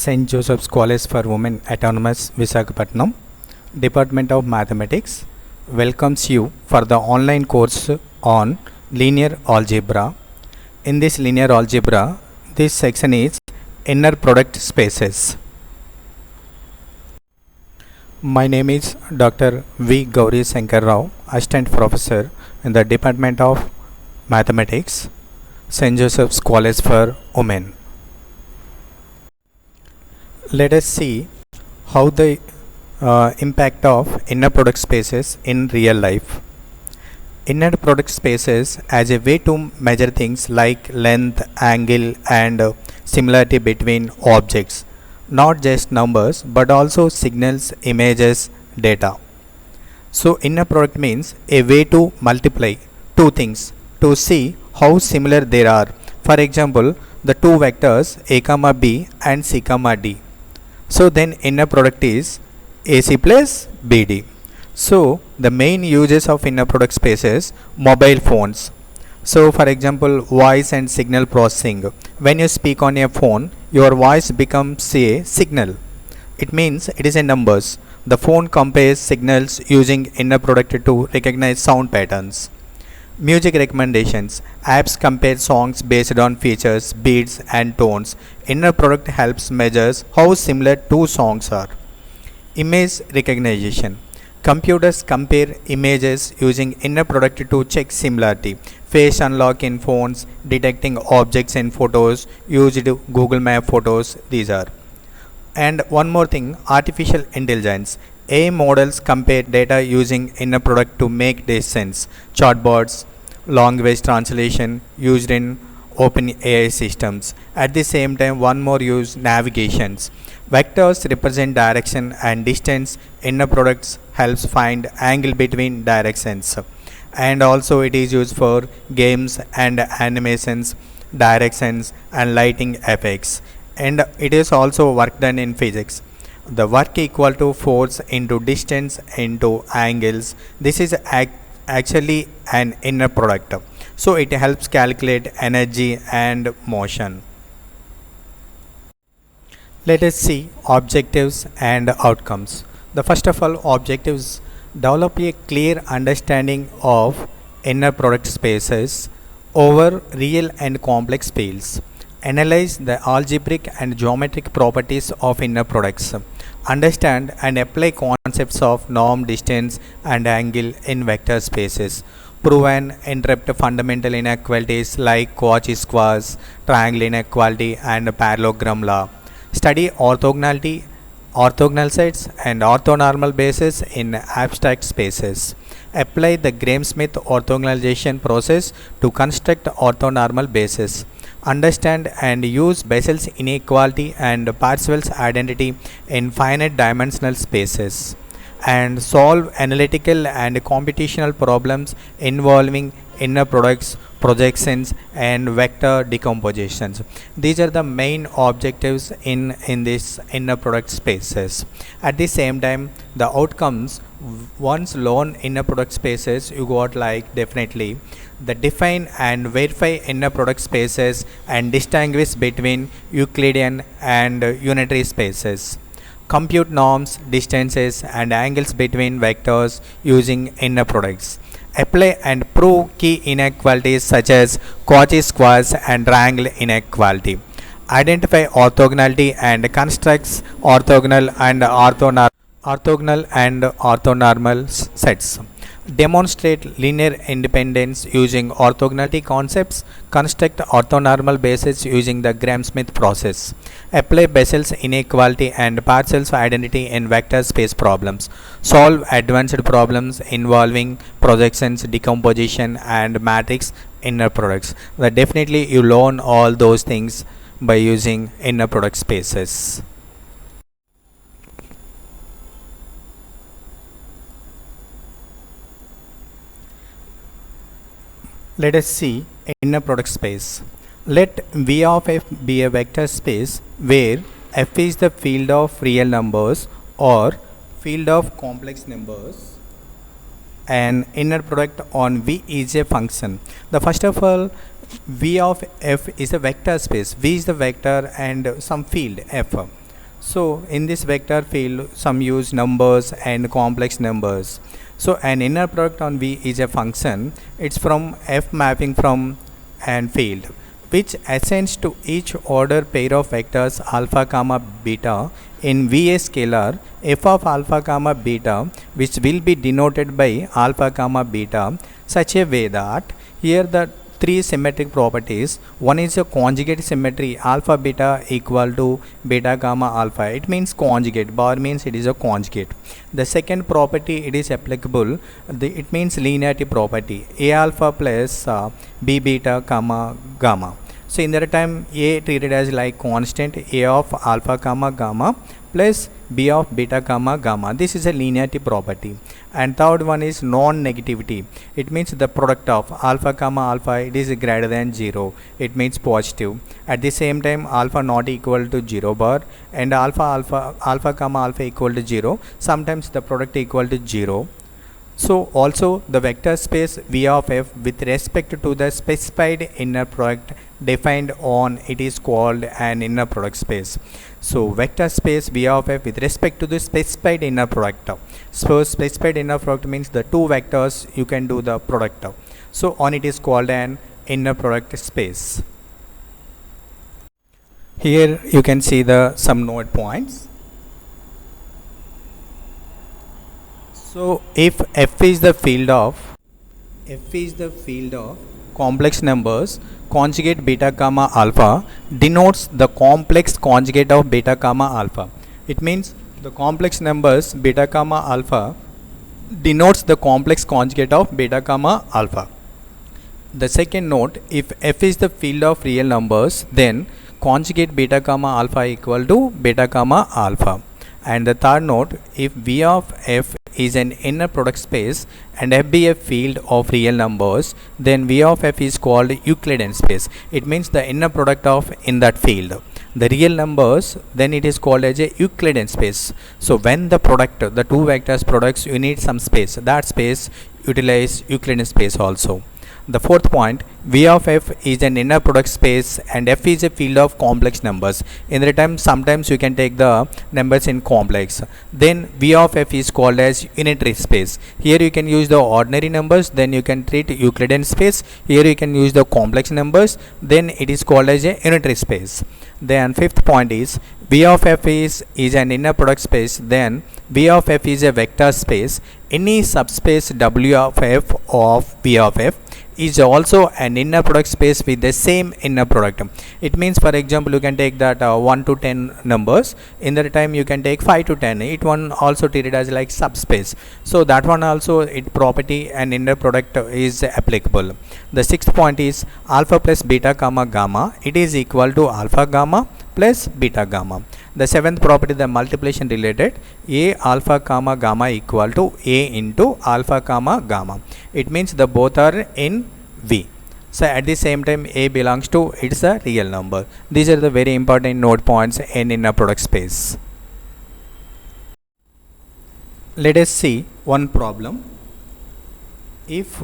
St. Joseph's College for Women Autonomous Visakhapatnam, Department of Mathematics welcomes you for the online course on linear algebra. In this linear algebra, this section is inner product spaces. My name is Dr. V. Gauri Shankar Rao, Assistant Professor in the Department of Mathematics, St. Joseph's College for Women. Let us see how the impact of inner product spaces in real life. Inner product spaces as a way to measure things like length, angle and similarity between objects, not just numbers but also signals, images, data. So inner product means a way to multiply two things to see how similar they are. For example, the two vectors a comma b and c comma d. So then inner product is AC plus BD. So the main uses of inner product spaces, mobile phones. So for example, voice and signal processing. When you speak on a phone, your voice becomes a signal. It means it is a numbers. The phone compares signals using inner product to recognize sound patterns. Music recommendations. Apps compare songs based on features, beats and tones. Inner product helps measures how similar two songs are. Image recognition. Computers compare images using inner product to check similarity. Face unlock in phones, detecting objects in photos, used Google Map photos, these are. And one more thing, artificial intelligence. AI models compare data using inner product to make decisions. Chatbots, language translation used in OpenAI systems. At the same time, one more use, navigations. Vectors represent direction and distance. Inner products helps find angle between directions. And also it is used for games and animations, directions and lighting effects. And it is also work done in physics. The work equal to force into distance into angles. This is actually an inner product. So it helps calculate energy and motion. Let us see objectives and outcomes. The first of all, objectives: develop a clear understanding of inner product spaces over real and complex fields. Analyze the algebraic and geometric properties of inner products. Understand and apply concepts of norm, distance and angle in vector spaces. Prove and interpret fundamental inequalities like Cauchy-Squarce, triangle inequality and parallelogram law. Study orthogonality, orthogonal sets and orthonormal bases in abstract spaces. Apply the Gram-Smith orthogonalization process to construct orthonormal bases. Understand and use Bessel's inequality and Parseval's identity in finite dimensional spaces. And solve analytical and computational problems involving inner products, projections and vector decompositions. These are the main objectives in this inner product spaces. At the same time, the outcomes, once learn inner product spaces, you got like definitely the define and verify inner product spaces and distinguish between Euclidean and unitary spaces. Compute norms, distances and angles between vectors using inner products. Apply and prove key inequalities such as Cauchy-Squarce and triangle inequality. Identify orthogonality and constructs orthogonal and orthonormal sets. Demonstrate linear independence using orthogonality concepts. Construct orthonormal bases using the Gram-Smith process. Apply Bessel's inequality and Parseval's identity in vector space problems. Solve advanced problems involving projections, decomposition and matrix inner products. Definitely you learn all those things by using inner product spaces. Let us see inner product space. Let V of f be a vector space where f is the field of real numbers or field of complex numbers and inner product on V is a function. The first of all, V of f is a vector space. V is the vector and some field f. So in this vector field, some use numbers and complex numbers. So an inner product on V is a function. It's from F mapping from an field, which assigns to each order pair of vectors alpha comma beta in V a scalar f of alpha comma beta, which will be denoted by alpha comma beta, such a way that here the three symmetric properties. One is a conjugate symmetry, alpha beta equal to beta gamma alpha. It means conjugate. Bar means it is a conjugate. The second property, it is applicable. It means linearity property. A alpha plus b beta comma gamma. So in that time, A treated as like constant, A of alpha comma gamma plus B of beta comma gamma. This is a linearity property. And third one is non-negativity. It means the product of alpha comma alpha, it is greater than 0. It means positive. At the same time, alpha not equal to 0 bar, and alpha comma alpha equal to 0. Sometimes the product equal to 0. So also the vector space V of F with respect to the specified inner product defined on it is called an inner product space. So vector space V of F with respect to the specified inner product. So specified inner product means the two vectors you can do the product. So on it is called an inner product space. Here you can see the some node points. So if F is the field of complex numbers, conjugate beta comma alpha denotes the complex conjugate of beta comma alpha. It means the complex numbers beta comma alpha denotes the complex conjugate of beta comma alpha. The second note, if F is the field of real numbers, then conjugate beta comma alpha equal to beta comma alpha. And the third note, if V of F is an inner product space and F be a field of real numbers, then V of F is called Euclidean space. It means the inner product of in that field. The real numbers, then it is called as a Euclidean space. So when the product, the two vectors products, you need some space. That space utilize Euclidean space also. The fourth point, V of F is an inner product space and F is a field of complex numbers. In the time, sometimes you can take the numbers in complex. Then V of F is called as unitary space. Here you can use the ordinary numbers, then you can treat Euclidean space. Here you can use the complex numbers, then it is called as a unitary space. Then fifth point is V of F is an inner product space, then V of F is a vector space. Any subspace W of F of V of F is also an inner product space with the same inner product. It means, for example, you can take that 1 to 10 numbers. In that time you can take 5 to 10. It one also treated as like subspace. So that one also it property and inner product is applicable. The sixth point is alpha plus beta comma gamma. It is equal to alpha gamma plus beta gamma. The seventh property, the multiplication related, A alpha comma gamma equal to A into alpha comma gamma. It means the both are in V. So at the same time A belongs to, it's a real number. These are the very important node points in inner product space. Let us see one problem. If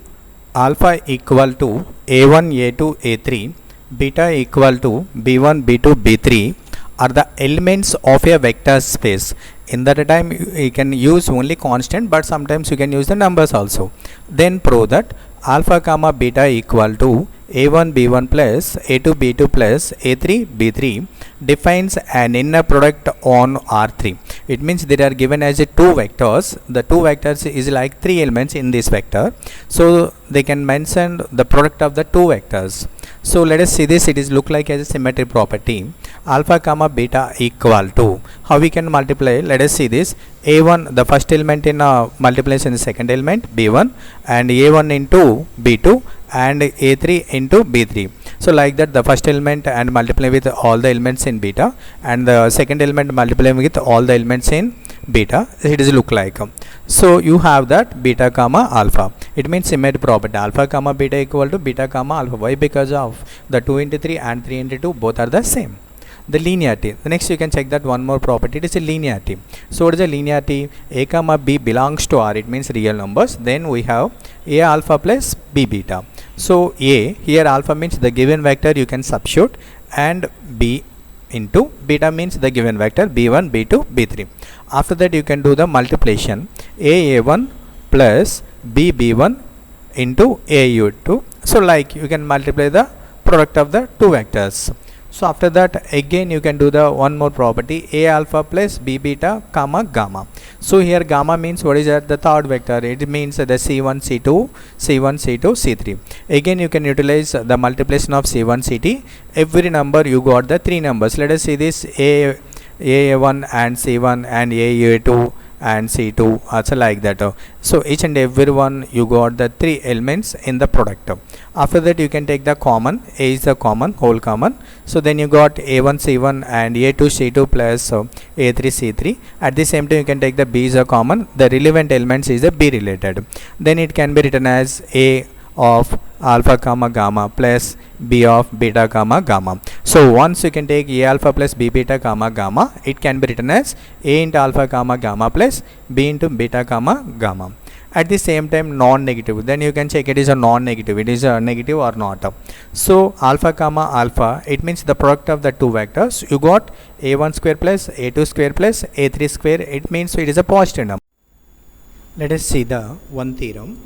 alpha equal to A1, A2, A3, beta equal to B1, B2, B3 are the elements of a vector space. In that time you can use only constant, but sometimes you can use the numbers also. Then prove that alpha comma beta equal to A1 B1 plus A2 B2 plus A3 B3 defines an inner product on R3. It means they are given as a two vectors. The two vectors is like three elements in this vector. So they can mention the product of the two vectors. So let us see this. It is look like as a symmetry property. Alpha comma beta equal to, how we can multiply? Let us see this. A1, the first element in multiplication, the second element B1, and A1 into B2 and A3 into B3. So like that, the first element and multiply with all the elements in beta, and the second element multiply with all the elements in beta. It is look like. So you have that beta comma alpha. It means symmetry property. Alpha comma beta equal to beta comma alpha. Why? Because of the 2 into 3 and 3 into 2 both are the same. The linearity. The next you can check that one more property. It is a linearity. So what is a linearity? A comma B belongs to R. It means real numbers. Then we have A alpha plus B beta. So A, here alpha means the given vector you can substitute, and B into beta means the given vector b1, b2, b3. After that you can do the multiplication a1 plus b1 into au2. So like you can multiply the product of the two vectors. So after that again you can do the one more property a alpha plus b beta comma gamma. So here gamma means what is that? The third vector. It means the c1 c2 c1 c2 c3. Again you can utilize the multiplication of c1 ct. Every number you got the three numbers. Let us see this a1 and c1 and a2 and c2 also like that. So each and every one you got the three elements in the product. After that you can take the common. A is the common, whole common. So then you got a1 c1 and a2 c2 plus a3 c3. At the same time you can take the b is a common. The relevant elements is the b related. Then it can be written as a of alpha comma gamma plus b of beta comma gamma. So once you can take a alpha plus b beta comma gamma, it can be written as a into alpha comma gamma plus b into beta comma gamma. At the same time non-negative, then you can check it is a non-negative, it is a negative or not. So alpha comma alpha, it means the product of the two vectors. You got a1 square plus a2 square plus a3 square, it means it is a positive number. Let us see the one theorem.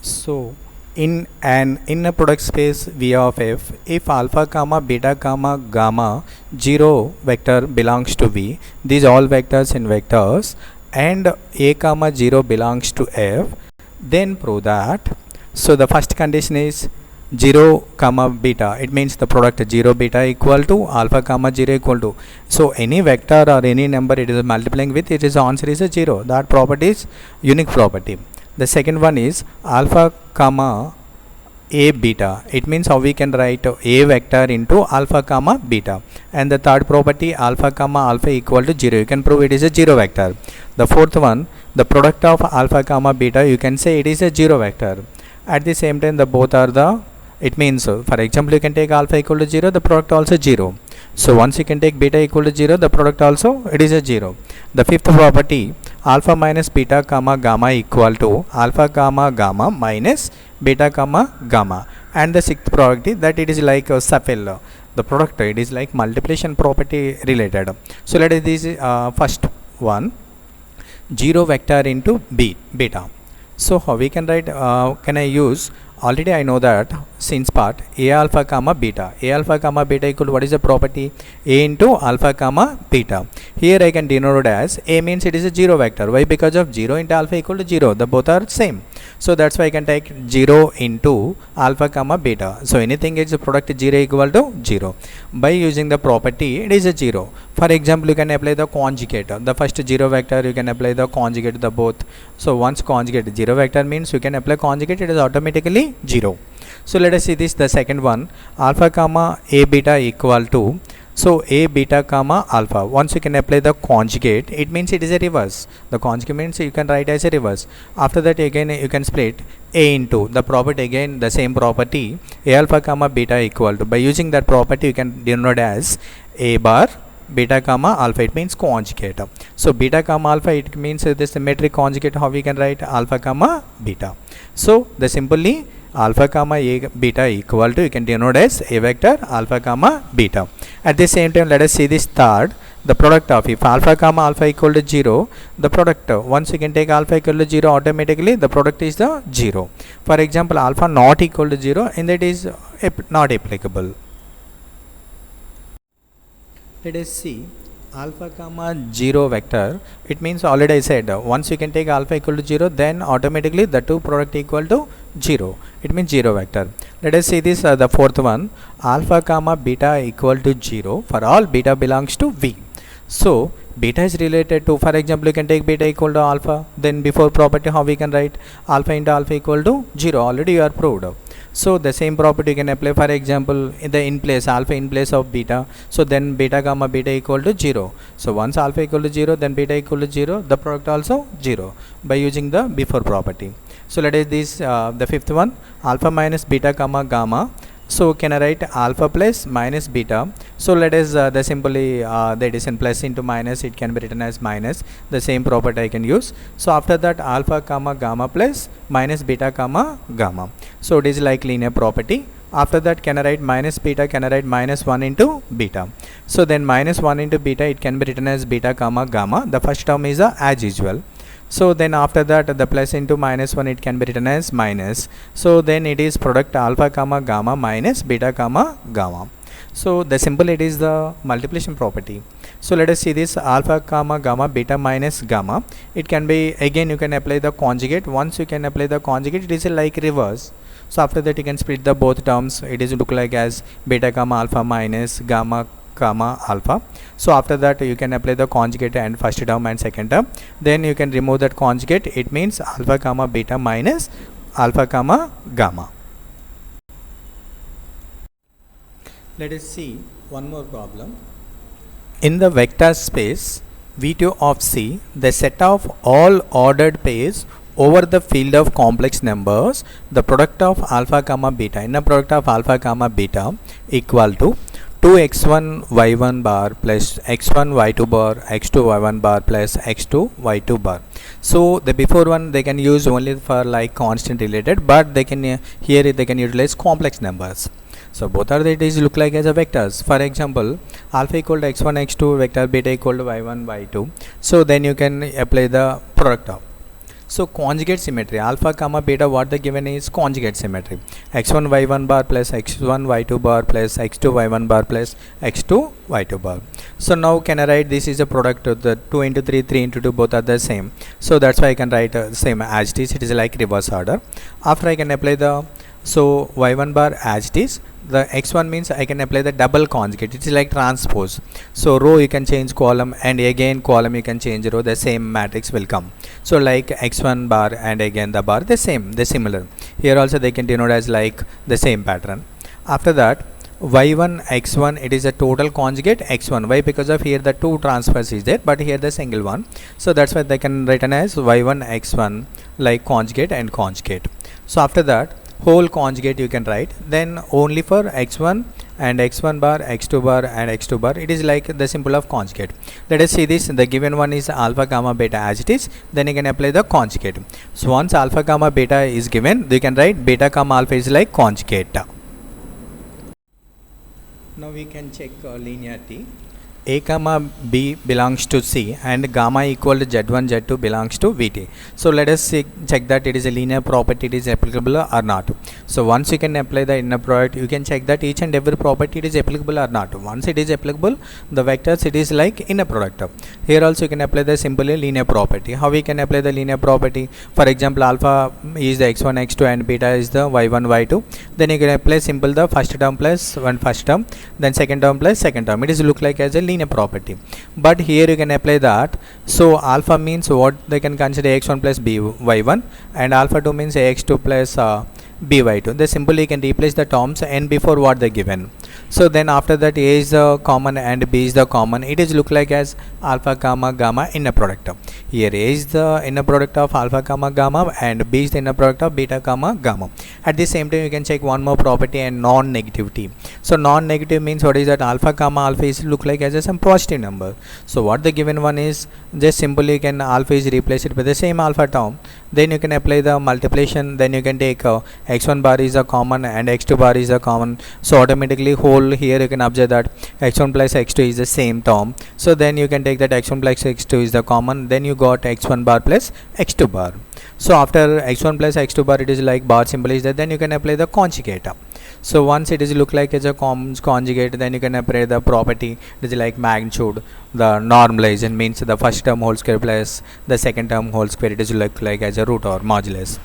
So in an inner product space V of f, if alpha comma beta comma gamma 0 vector belongs to V, these all vectors in vectors, and a comma 0 belongs to f, then prove that. So the first condition is 0 comma beta, it means the product 0 beta equal to alpha comma 0 equal to. So any vector or any number it is multiplying with, it is answer is a 0. That property is unique property. The second one is alpha comma a beta, it means how we can write a vector into alpha comma beta. And the third property alpha comma alpha equal to 0, you can prove it is a 0 vector. The fourth one, the product of alpha comma beta, you can say it is a 0 vector. At the same time the both are the, it means for example you can take alpha equal to 0, the product also 0. So once you can take beta equal to 0, the product also it is a 0. The fifth property alpha minus beta comma gamma equal to alpha comma gamma minus beta comma gamma. And the sixth property that it is like a shuffle, the product it is like multiplication property related. So let us this first one 0 vector into beta. So how we can write, can I use, already I know that since part a alpha comma beta equal to what is the property a into alpha comma beta. Here I can denote as a means it is a 0 vector. Why? Because of 0 into alpha equal to 0, the both are same. So that's why I can take 0 into alpha comma beta. So anything is a product 0 equal to 0. By using the property it is a 0. For example you can apply the conjugate, the first 0 vector you can apply the conjugate to the both. So once conjugate 0 vector means you can apply conjugate, it is automatically 0. So let us see this, the second one alpha comma a beta equal to, so a beta comma alpha, once you can apply the conjugate it means it is a reverse. The conjugate means you can write as a reverse. After that again you can split a into the property, again the same property a alpha comma beta equal to, by using that property you can denote as a bar beta comma alpha, it means conjugate. So beta comma alpha, it means the symmetric conjugate, how we can write alpha comma beta. So the simply alpha comma a beta equal to, you can denote as a vector alpha comma beta. At the same time let us see this third, the product of, if alpha comma alpha equal to 0, the product once you can take alpha equal to 0, automatically the product is the 0. For example alpha not equal to 0, and that is not applicable. Let us see alpha comma 0 vector, it means already I said once you can take alpha equal to 0, then automatically the two product equal to 0, it means 0 vector. Let us see this the fourth one alpha comma beta equal to 0 for all beta belongs to V. So beta is related to, for example you can take beta equal to alpha, then before property how we can write alpha into alpha equal to 0, already you are proved. So the same property you can apply, for example in place alpha in place of beta, so then beta comma beta equal to 0. So once alpha equal to 0, then beta equal to 0, the product also 0 by using the before property. So let us this the fifth one alpha minus beta comma gamma. So can I write alpha plus minus beta? So let us the simply the addition plus into minus, it can be written as minus, the same property I can use. So after that alpha comma gamma plus minus beta comma gamma. So it is like linear property. After that, can I write minus beta? Can I write minus 1 into beta? So then minus 1 into beta, it can be written as beta comma gamma. The first term is as usual. So then after that, the plus into minus 1, it can be written as minus. So then it is product alpha comma gamma minus beta comma gamma. So the symbol, it is the multiplication property. So let us see this alpha comma gamma beta minus gamma. It can be, again you can apply the conjugate. Once you can apply the conjugate, it is like reverse. So after that, you can split the both terms. It is look like as beta comma alpha minus gamma comma alpha. So after that, you can apply the conjugate and first term and second term. Then you can remove that conjugate. It means alpha comma beta minus alpha comma gamma. Let us see one more problem. In the vector space V2 of C, the set of all ordered pairs over the field of complex numbers, the product of alpha comma beta, inner product of alpha comma beta equal to 2x1 y1 bar plus x1 y2 bar x2 y1 bar plus x2 y2 bar. So the before one they can use only for like constant related, but they can here they can utilize complex numbers. So both are it is look like as a vectors. For example, alpha equal to x1 x2 vector, beta equal to y1 y2. So then you can apply the product of. So conjugate symmetry, alpha comma beta, what the given is conjugate symmetry. x1 y1 bar plus x1 y2 bar plus x2 y1 bar plus x2 y2 bar. So now can I write this is a product of the 2 into 3, 3 into 2, both are the same. So that's why I can write same as it is. It is like reverse order. After I can apply the, so y1 bar as it is. The x1 means I can apply the double conjugate. It is like transpose. So row you can change column, and again column you can change row. The same matrix will come. So like x1 bar and again the bar, the same, the similar. Here also they can denote as like the same pattern. After that, y1 x1, it is a total conjugate x1. Why? Because of here the two transfers is there, but here the single one. So that's why they can written as y1 x1 like conjugate and conjugate. So after that, whole conjugate you can write. Then only for x1 and x1 bar, x2 bar and x2 bar, it is like the symbol of conjugate. Let us see this. The given one is alpha gamma beta as it is. Then you can apply the conjugate. So once alpha gamma beta is given, you can write beta comma alpha is like conjugate. Now we can check linearity. A comma B belongs to C and gamma equal to Z1 Z2 belongs to Vt. So let us check that it is a linear property, it is applicable or not. So once you can apply the inner product, you can check that each and every property it is applicable or not. Once it is applicable, the vectors it is like inner product. Here also you can apply the simply linear property. How we can apply the linear property? For example, alpha is the x1 x2 and beta is the y1 y2. Then you can apply simple the first term plus one first term, then second term plus second term. It is look like as a linear property, but here you can apply that. So alpha means what they can consider x1 plus b y1 and alpha 2 means ax2 plus by2. They simply can replace the terms and before what they given. So then after that, a is the common and b is the common. It is look like as alpha comma gamma inner product. Here a is the inner product of alpha comma gamma and b is the inner product of beta comma gamma. At the same time, you can check one more property and non-negativity. So non-negative means what is that? Alpha comma alpha is look like as a some positive number. So what the given one is, just simply can alpha is replaced by the same alpha term. Then you can apply the multiplication. Then you can take x1 bar is a common and x2 bar is a common. So automatically whole here you can observe that x1 plus x2 is the same term. So then you can take that x1 plus x2 is the common. Then you got x1 bar plus x2 bar. So after x1 plus x2 bar, it is like bar symbol is there. Then you can apply the conjugate. So once it is look like as a conjugate, then you can apply the property. It is like magnitude. The normalization means the first term whole square plus the second term whole square. It is look like as a root or modulus.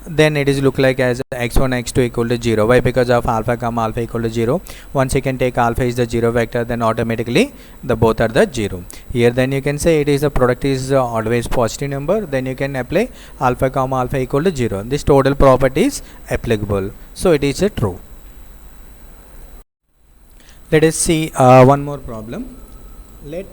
Then it is look like as x1 x2 equal to 0. Why? Because of alpha comma alpha equal to 0. Once you can take alpha is the 0 vector, then automatically the both are the 0. Here then you can say it is the product is always positive number. Then you can apply alpha comma alpha equal to 0. This total property is applicable. So it is a true. Let us see one more problem. Let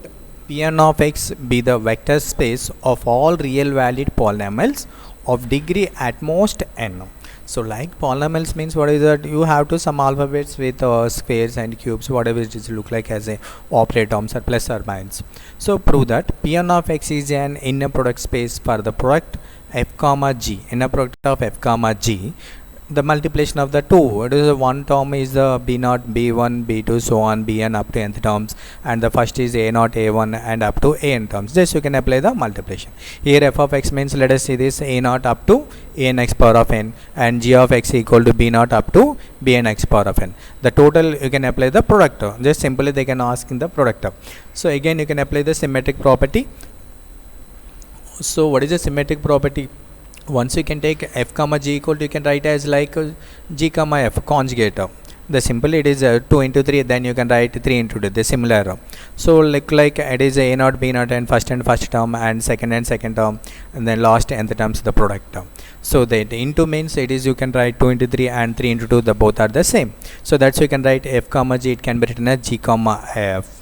Pn of x be the vector space of all real valued polynomials of degree at most n. So like polynomials means what is that? You have to some alphabets with squares and cubes, whatever it is look like as a operator terms or plus or minus. So prove that Pn of x is an inner product space for the product f comma g, inner product of f comma g the multiplication of the two. It is one term is the b0, b1, b2, so on, bn up to nth terms, and the first is a0, a1 and up to an terms. This you can apply the multiplication. Here f of x means, let us see this, a0 up to anx power of n, and g of x equal to b0 up to bnx power of n. The total you can apply the product. Just simply they can ask in the product. So again you can apply the symmetric property. So what is the symmetric property? Once you can take f comma g equal to, you can write as like g comma f conjugate. The simple it is 2 into 3, then you can write 3 into 2, the similar. So like it is a0, b0 and first term, and second term, and then last nth terms the product term. So the into means it is, you can write 2 into 3 and 3 into 2, the both are the same. So that's you can write f comma g, it can be written as g comma f.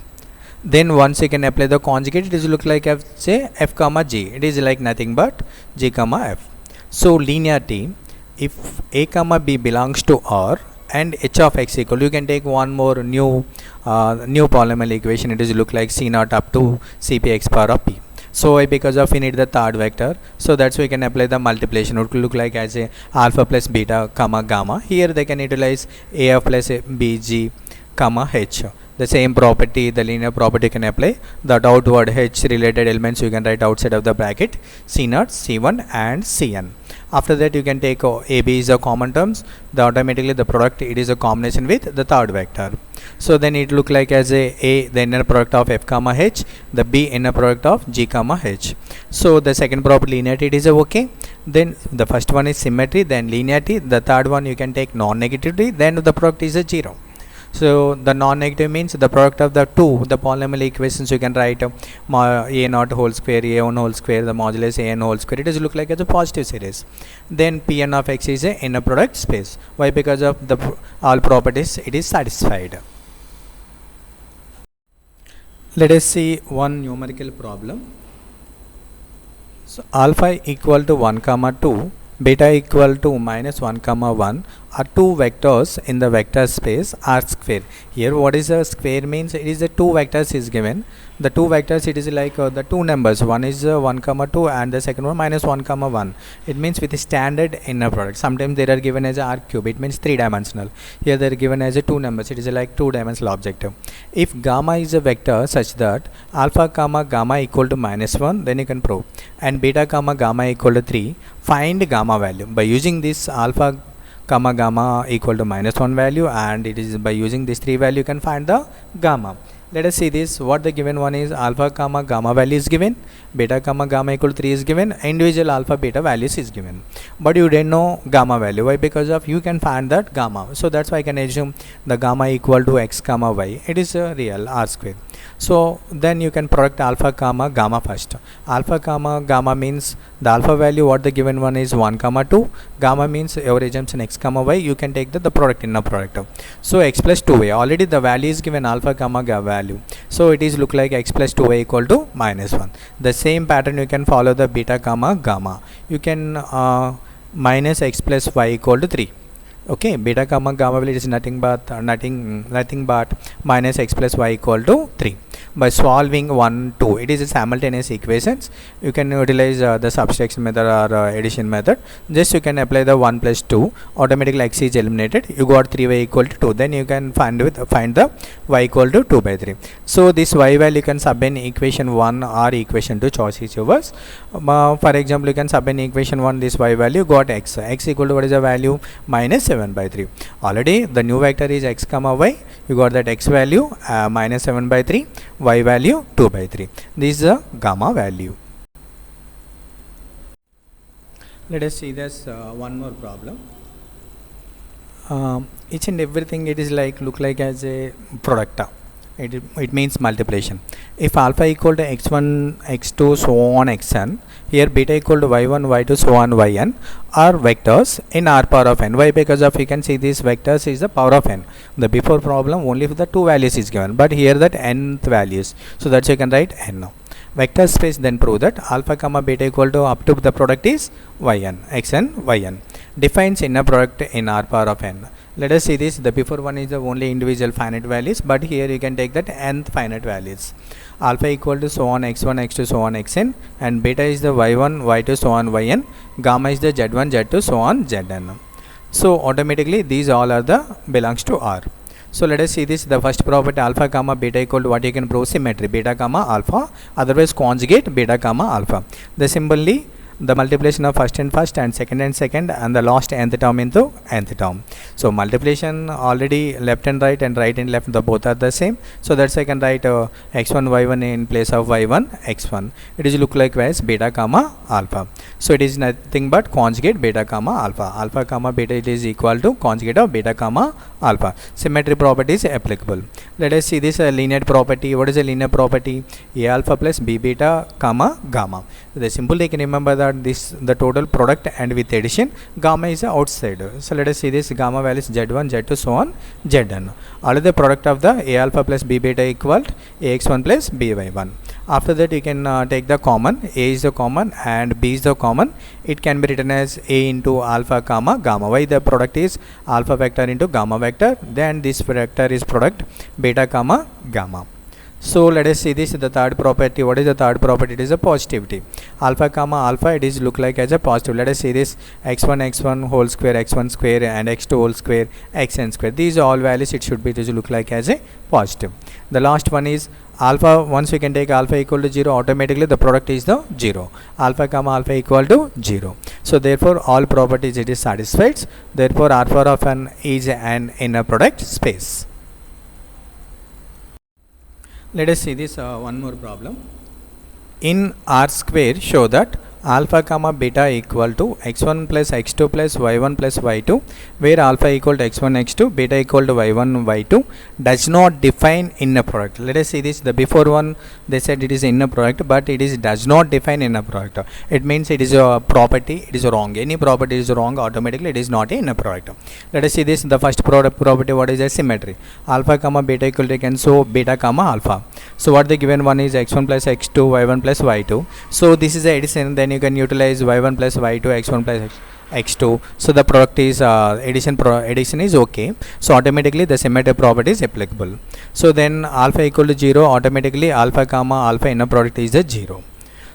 Then once you can apply the conjugate, it is look like f, say f comma g, it is like nothing but g comma f. So linearity, if a comma b belongs to R and h of x equal, you can take one more new polynomial equation. It is look like c0 up to cpx power of p. So because of we need the third vector, so that's why we can apply the multiplication. It will look like as a alpha plus beta comma gamma. Here they can utilize af plus bg comma h. The same property, the linear property can apply. The outward h related elements you can write outside of the bracket, c0, c1 and cn. After that you can take AB is a common terms, the automatically the product it is a combination with the third vector. So then it look like as a the inner product of f comma h, the b inner product of g comma h. So the second property linearity it is okay. Then the first one is symmetry, then linearity, the third one you can take non-negativity, then the product is a 0. So the non-negative means the product of the two, the polynomial equations you can write a0 whole square, a1 whole square, the modulus an whole square. It is look like as a positive series. Then Pn of x is a inner product space. Why? Because of the all properties it is satisfied. Let us see one numerical problem. So alpha equal to 1 comma 2, beta equal to minus 1 comma 1 are two vectors in the vector space R square. Here what is a square means, it is the two vectors is given. The two vectors it is like the two numbers, one is 1 comma 2 and the second one minus 1 comma 1. It means with a standard inner product. Sometimes they are given as R cube, it means 3 dimensional. Here they are given as a two numbers, it is like 2 dimensional object. If gamma is a vector such that alpha comma gamma equal to minus 1, then you can prove, and beta comma gamma equal to 3, find gamma value. By using this alpha comma gamma equal to minus 1 value, and it is by using this 3 value you can find the gamma. Let us see this. What the given one is, alpha comma gamma value is given, beta comma gamma equal to 3 is given, individual alpha beta values is given, but you didn't know gamma value. Why? Because of you can find that gamma. So that's why I can assume the gamma equal to x comma y, it is a real R square. So then you can product alpha comma gamma first. Alpha comma gamma means the alpha value what the given one is 1 comma 2, gamma means your assumption x comma y, you can take the product inner product. So x plus 2y, already the value is given alpha comma gamma value, so it is look like x plus 2y equal to minus 1. The same pattern you can follow the beta comma gamma, you can minus x plus y equal to 3. Okay, beta comma gamma value is nothing but minus x plus y equal to 3. By solving 1 2, it is a simultaneous equations. You can utilize the subtraction method or addition method. Just you can apply the 1 plus 2, automatically x is eliminated, you got 3y equal to 2. Then you can find the y equal to 2 by 3. So this y value you can sub in equation 1 or equation 2, choice is yours. For example, you can sub in equation 1 this y value, got x equal to what is the value, minus 7 by 3. Already the new vector is x comma y, you got that x value minus 7 by 3, y value 2 by 3. This is the gamma value. Let us see this one more problem. Each and everything it is like look like as a product. It means multiplication. If alpha equal to x1 x2 so on xn, here beta equal to y1 y2 so on yn are vectors in R power of n. Why? Because of you can see these vectors is the power of n. The before problem only if the two values is given, but here that nth values, so that's you can write n. Vector space, then prove that alpha comma beta equal to up to the product is yn, xn yn. Defines inner product in R power of n. Let us see this. The before one is the only individual finite values, but here you can take that nth finite values. Alpha equal to so on x1 x2 so on xn, and beta is the y1 y2 so on yn, gamma is the z1 z2 so on zn. So automatically these all are the belongs to R. So let us see this. The first property alpha comma beta equal to what you can prove symmetry, beta comma alpha, otherwise conjugate beta comma alpha. The similarly the multiplication of first and second and the last nth term into nth term. So multiplication already left and right and left, the both are the same. So that's I can write x1 y1 in place of y1 x1. It is look like as beta comma alpha. So it is nothing but conjugate beta comma alpha. Alpha comma beta, it is equal to conjugate of beta comma alpha. Symmetry property is applicable. Let us see this linear property. What is a linear property? A alpha plus b beta comma gamma. The simple you can remember that this the total product and with addition, gamma is outside. So let us see this gamma value is z1 z2 so on zn. All the product of the a alpha plus b beta equal ax1 plus by1. After that you can take the common. A is the common and b is the common. It can be written as a into alpha comma gamma. Why? The product is alpha vector into gamma vector, then this vector is product beta comma gamma. So let us see this, the third property. What is the third property? It is a positivity. Alpha comma alpha, it is look like as a positive. Let us see this x1 whole square, x1 square and x2 whole square, xn square. These all values it should be, it is look like as a positive. The last one is alpha. Once we can take alpha equal to 0, automatically the product is the 0. Alpha comma alpha equal to 0. So therefore all properties it is satisfied. Therefore R4 of n is an inner product space. Let us see this one more problem. In R square, show that alpha comma beta equal to x1 plus x2 plus y1 plus y2, where alpha equal to x1 x2, beta equal to y1 y2 does not define inner product. Let us see this. The before one they said it is inner product, but it is does not define inner product. It means it is a property, it is wrong. Any property is wrong, automatically it is not an inner product. Let us see this. The first property, what is a symmetry? Alpha comma beta equal to, can so beta comma alpha. So what the given one is x1 plus x2 y1 plus y2. So this is a addition, then you can utilize y1 plus y2 x1 plus x2. So the product is addition is okay. So automatically the symmetry property is applicable. So then alpha equal to 0, automatically alpha comma alpha inner product is a 0.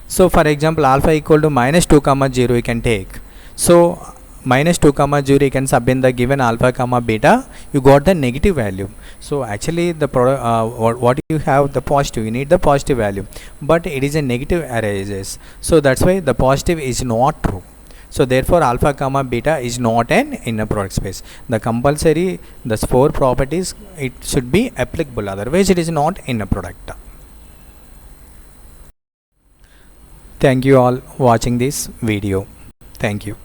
So for example alpha equal to minus 2 comma 0 you can take. So minus 2 comma 0 you can sub in the given alpha comma beta, you got the negative value. So actually the product what you have the positive, you need the positive value, but it is a negative arises. So that's why the positive is not true. So therefore alpha comma beta is not an inner product space. The compulsory, the 4 properties it should be applicable, otherwise it is not inner product. Thank you all watching this video. Thank you.